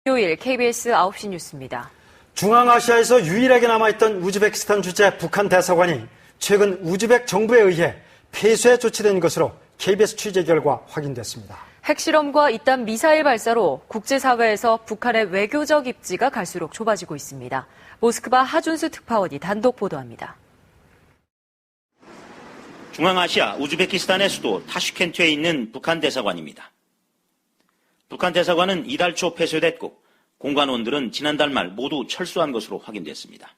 토요일 KBS 9시 뉴스입니다. 중앙아시아에서 유일하게 남아있던 우즈베키스탄 주재 북한 대사관이 최근 우즈벡 정부에 의해 폐쇄 조치된 것으로 KBS 취재 결과 확인됐습니다. 핵실험과 이딴 미사일 발사로 국제사회에서 북한의 외교적 입지가 갈수록 좁아지고 있습니다. 모스크바 하준수 특파원이 단독 보도합니다. 중앙아시아 우즈베키스탄의 수도 타슈켄트에 있는 북한 대사관입니다. 북한 대사관은 이달 초 폐쇄됐고 공관원들은 지난달 말 모두 철수한 것으로 확인됐습니다.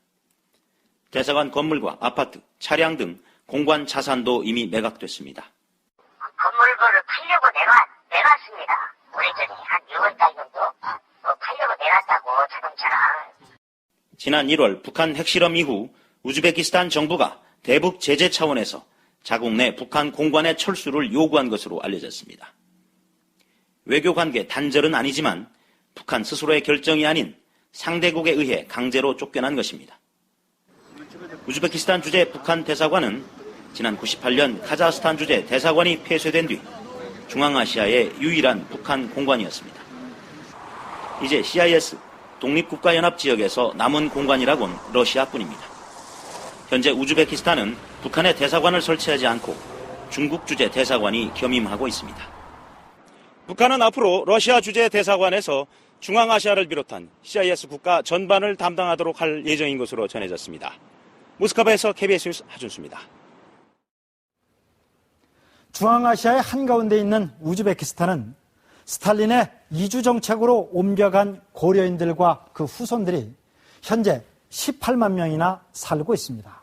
대사관 건물과 아파트, 차량 등 공관 자산도 이미 매각됐습니다. 건물을 팔려고 내놨습니다. 오래전에 한 6월달 정도 팔려고 내놨다고 자동차랑. 지난 1월 북한 핵실험 이후 우즈베키스탄 정부가 대북 제재 차원에서 자국 내 북한 공관의 철수를 요구한 것으로 알려졌습니다. 외교관계 단절은 아니지만 북한 스스로의 결정이 아닌 상대국에 의해 강제로 쫓겨난 것입니다. 우즈베키스탄 주재 북한 대사관은 지난 98년 카자흐스탄 주재 대사관이 폐쇄된 뒤 중앙아시아의 유일한 북한 공관이었습니다. 이제 CIS 독립국가연합 지역에서 남은 공관이라곤 러시아뿐입니다. 현재 우즈베키스탄은 북한의 대사관을 설치하지 않고 중국 주재 대사관이 겸임하고 있습니다. 북한은 앞으로 러시아 주재 대사관에서 중앙아시아를 비롯한 CIS 국가 전반을 담당하도록 할 예정인 것으로 전해졌습니다. 모스크바에서 KBS 뉴스 하준수입니다. 중앙아시아의 한가운데 있는 우즈베키스탄은 스탈린의 이주 정책으로 옮겨간 고려인들과 그 후손들이 현재 18만 명이나 살고 있습니다.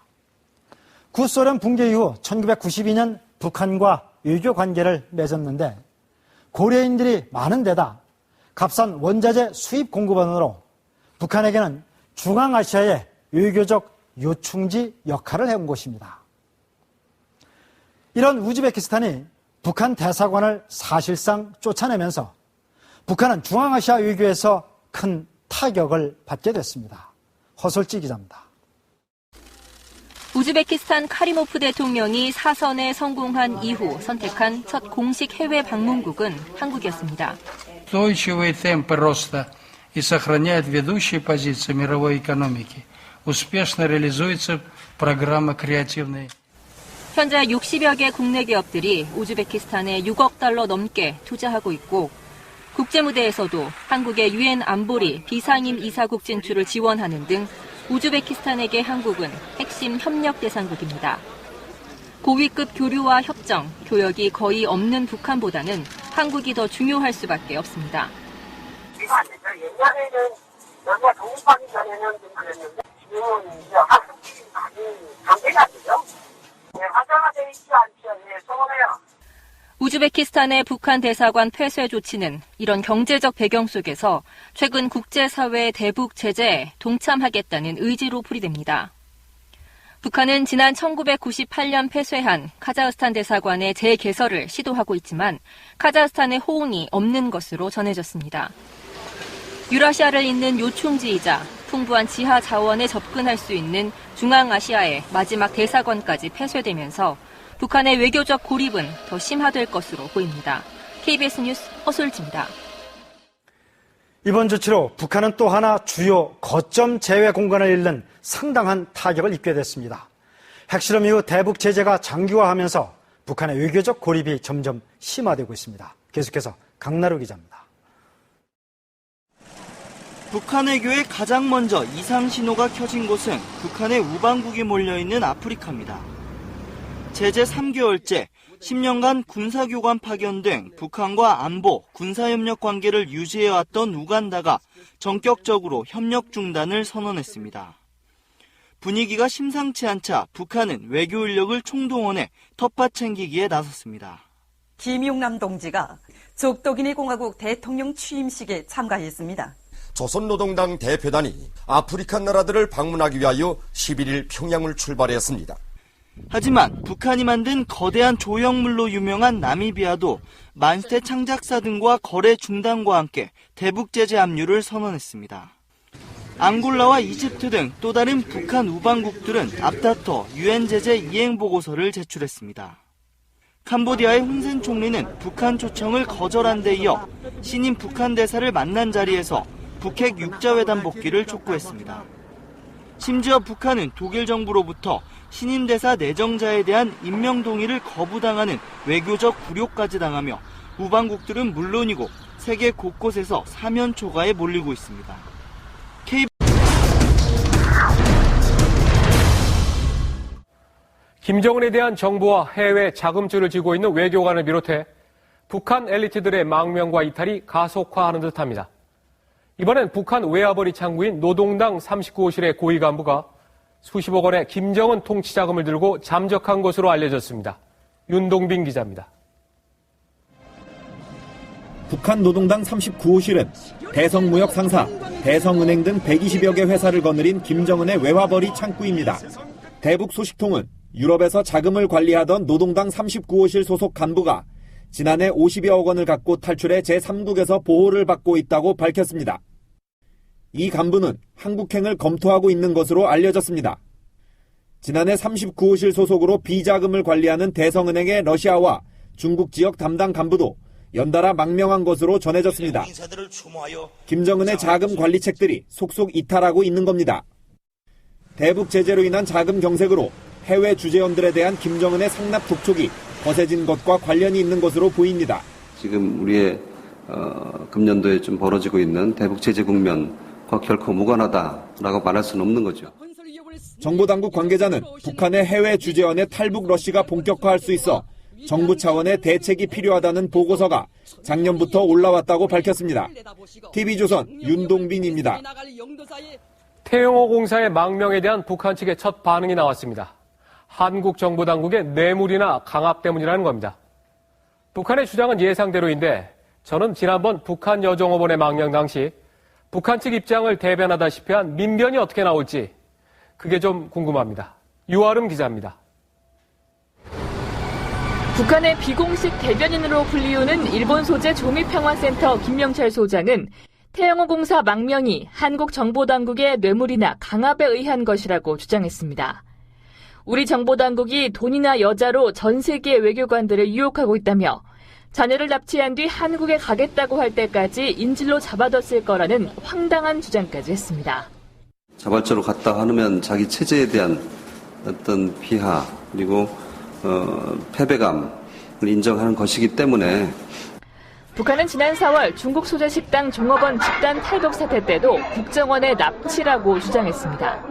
구소련 붕괴 이후 1992년 북한과 외교 관계를 맺었는데 고려인들이 많은 데다 값싼 원자재 수입 공급원으로 북한에게는 중앙아시아의 외교적 요충지 역할을 해온 곳입니다. 이런 우즈베키스탄이 북한 대사관을 사실상 쫓아내면서 북한은 중앙아시아 외교에서 큰 타격을 받게 됐습니다. 허솔지 기자입니다. 우즈베키스탄 카리모프 대통령이 사선에 성공한 이후 선택한 첫 공식 해외 방문국은 한국이었습니다. устойчивые темпы роста и сохраняет ведущие позиции мировой экономики. успешно реализуется программа креативной. 현재 60여 개 국내 기업들이 우즈베키스탄에 6억 달러 넘게 투자하고 있고 국제 무대에서도 한국의 유엔 안보리 비상임 이사국 진출을 지원하는 등 우즈베키스탄에게 한국은 핵심 협력 대상국입니다. 고위급 교류와 협정, 교역이 거의 없는 북한보다는 한국이 더 중요할 수밖에 없습니다. 옛날에는 여기가 독립하기 전에는 좀 그랬는데 지금은 이제 한국이 많이 관계가 되죠. 화장화되어 있지 않죠. 서운해요. 우즈베키스탄의 북한 대사관 폐쇄 조치는 이런 경제적 배경 속에서 최근 국제사회의 대북 제재에 동참하겠다는 의지로 풀이됩니다. 북한은 지난 1998년 폐쇄한 카자흐스탄 대사관의 재개설을 시도하고 있지만 카자흐스탄의 호응이 없는 것으로 전해졌습니다. 유라시아를 잇는 요충지이자 풍부한 지하 자원에 접근할 수 있는 중앙아시아의 마지막 대사관까지 폐쇄되면서 북한의 외교적 고립은 더 심화될 것으로 보입니다. KBS 뉴스 허솔지입니다. 이번 조치로 북한은 또 하나 주요 거점 제외 공간을 잃는 상당한 타격을 입게 됐습니다. 핵실험 이후 대북 제재가 장기화하면서 북한의 외교적 고립이 점점 심화되고 있습니다. 계속해서 강나루 기자입니다. 북한 외교에 가장 먼저 이상 신호가 켜진 곳은 북한의 우방국이 몰려있는 아프리카입니다. 제재 3개월째 10년간 군사교관 파견 등 북한과 안보, 군사협력 관계를 유지해왔던 우간다가 전격적으로 협력 중단을 선언했습니다. 분위기가 심상치 않자 북한은 외교 인력을 총동원해 텃밭 챙기기에 나섰습니다. 김용남 동지가 적도기니 공화국 대통령 취임식에 참가했습니다. 조선노동당 대표단이 아프리카 나라들을 방문하기 위하여 11일 평양을 출발했습니다. 하지만 북한이 만든 거대한 조형물로 유명한 나미비아도 만스테 창작사 등과 거래 중단과 함께 대북 제재 압류를 선언했습니다. 앙골라와 이집트 등 또 다른 북한 우방국들은 앞다퉈 유엔 제재 이행 보고서를 제출했습니다. 캄보디아의 훈센 총리는 북한 초청을 거절한 데 이어 신임 북한 대사를 만난 자리에서 북핵 육자회담 복귀를 촉구했습니다. 심지어 북한은 독일 정부로부터 신임 대사 내정자에 대한 임명 동의를 거부당하는 외교적 굴욕까지 당하며 우방국들은 물론이고 세계 곳곳에서 사면 초가에 몰리고 있습니다. 김정은에 대한 정부와 해외 자금줄을 쥐고 있는 외교관을 비롯해 북한 엘리트들의 망명과 이탈이 가속화하는 듯합니다. 이번엔 북한 외화벌이 창구인 노동당 39호실의 고위 간부가 수십억 원의 김정은 통치 자금을 들고 잠적한 것으로 알려졌습니다. 윤동빈 기자입니다. 북한 노동당 39호실은 대성무역 상사, 대성은행 등 120여 개 회사를 거느린 김정은의 외화벌이 창구입니다. 대북 소식통은 유럽에서 자금을 관리하던 노동당 39호실 소속 간부가 지난해 50여억 원을 갖고 탈출해 제3국에서 보호를 받고 있다고 밝혔습니다. 이 간부는 한국행을 검토하고 있는 것으로 알려졌습니다. 지난해 39호실 소속으로 비자금을 관리하는 대성은행의 러시아와 중국 지역 담당 간부도 연달아 망명한 것으로 전해졌습니다. 김정은의 자금 관리책들이 속속 이탈하고 있는 겁니다. 대북 제재로 인한 자금 경색으로 해외 주재원들에 대한 김정은의 상납 독촉이 거세진 것과 관련이 있는 것으로 보입니다. 지금 우리의 금년도에 좀 벌어지고 있는 대북 제재 국면과 결코 무관하다라고 말할 수는 없는 거죠. 정보당국 관계자는 북한의 해외 주재원의 탈북 러시가 본격화할 수 있어 정부 차원의 대책이 필요하다는 보고서가 작년부터 올라왔다고 밝혔습니다. TV조선 윤동빈입니다. 태영호 공사의 망명에 대한 북한 측의 첫 반응이 나왔습니다. 한국 정부 당국의 뇌물이나 강압 때문이라는 겁니다. 북한의 주장은 예상대로인데 저는 지난번 북한 여종업원의 망명 당시 북한 측 입장을 대변하다시피 한 민변이 어떻게 나올지 그게 좀 궁금합니다. 유아름 기자입니다. 북한의 비공식 대변인으로 불리우는 일본 소재 종이평화센터 김명철 소장은 태영호 공사 망명이 한국 정보당국의 뇌물이나 강압에 의한 것이라고 주장했습니다. 우리 정보당국이 돈이나 여자로 전 세계 외교관들을 유혹하고 있다며 자녀를 납치한 뒤 한국에 가겠다고 할 때까지 인질로 잡아뒀을 거라는 황당한 주장까지 했습니다. 자발적으로 갔다 하면 자기 체제에 대한 어떤 비하 그리고 패배감을 인정하는 것이기 때문에 북한은 지난 4월 중국 소재 식당 종업원 집단 탈북 사태 때도 국정원의 납치라고 주장했습니다.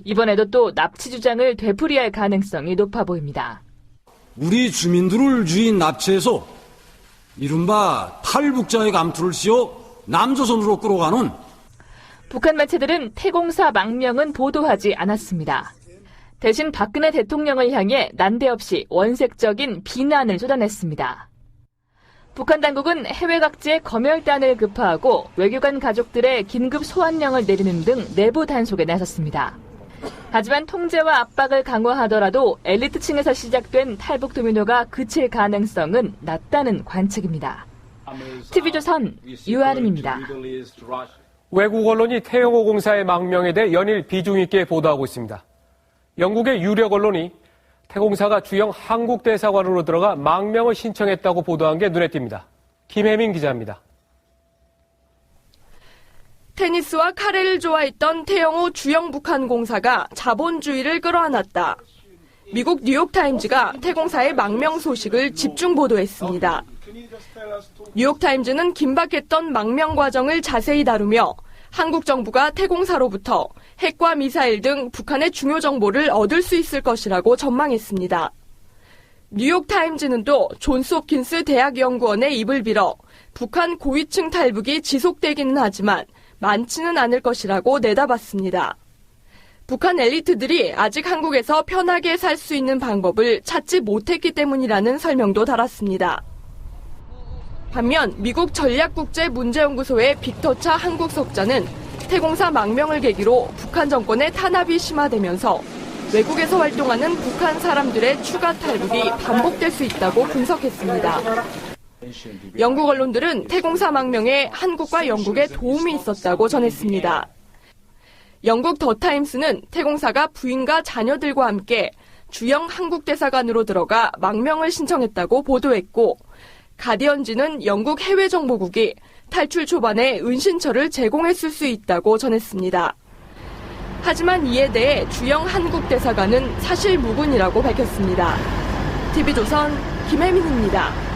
이번에도 또 납치 주장을 되풀이할 가능성이 높아 보입니다. 우리 주민들을 주인 납치해서 이른바 탈북자의 감투를 씌워 남조선으로 끌어가는 북한 매체들은 태공사 망명은 보도하지 않았습니다. 대신 박근혜 대통령을 향해 난데없이 원색적인 비난을 쏟아냈습니다. 북한 당국은 해외 각지에 검열단을 급파하고 외교관 가족들의 긴급 소환령을 내리는 등 내부 단속에 나섰습니다. 하지만 통제와 압박을 강화하더라도 엘리트층에서 시작된 탈북 도미노가 그칠 가능성은 낮다는 관측입니다. TV조선 유아름입니다. 외국 언론이 태영호 공사의 망명에 대해 연일 비중 있게 보도하고 있습니다. 영국의 유력 언론이 태공사가 주영 한국 대사관으로 들어가 망명을 신청했다고 보도한 게 눈에 띕니다. 김혜민 기자입니다. 테니스와 카레를 좋아했던 태영호 주영 북한 공사가 자본주의를 끌어안았다. 미국 뉴욕타임즈가 태공사의 망명 소식을 집중 보도했습니다. 뉴욕타임즈는 긴박했던 망명 과정을 자세히 다루며 한국 정부가 태공사로부터 핵과 미사일 등 북한의 중요 정보를 얻을 수 있을 것이라고 전망했습니다. 뉴욕타임즈는 또 존스 홉킨스 대학연구원의 입을 빌어 북한 고위층 탈북이 지속되기는 하지만 많지는 않을 것이라고 내다봤습니다. 북한 엘리트들이 아직 한국에서 편하게 살 수 있는 방법을 찾지 못했기 때문이라는 설명도 달았습니다. 반면 미국 전략국제문제연구소의 빅터차 한국석자는 태공사 망명을 계기로 북한 정권의 탄압이 심화되면서 외국에서 활동하는 북한 사람들의 추가 탈북이 반복될 수 있다고 분석했습니다. 영국 언론들은 태공사 망명에 한국과 영국의 도움이 있었다고 전했습니다. 영국 더타임스는 태공사가 부인과 자녀들과 함께 주영 한국 대사관으로 들어가 망명을 신청했다고 보도했고, 가디언지는 영국 해외정보국이 탈출 초반에 은신처를 제공했을 수 있다고 전했습니다. 하지만 이에 대해 주영 한국 대사관은 사실무근이라고 밝혔습니다. TV조선 김혜민입니다.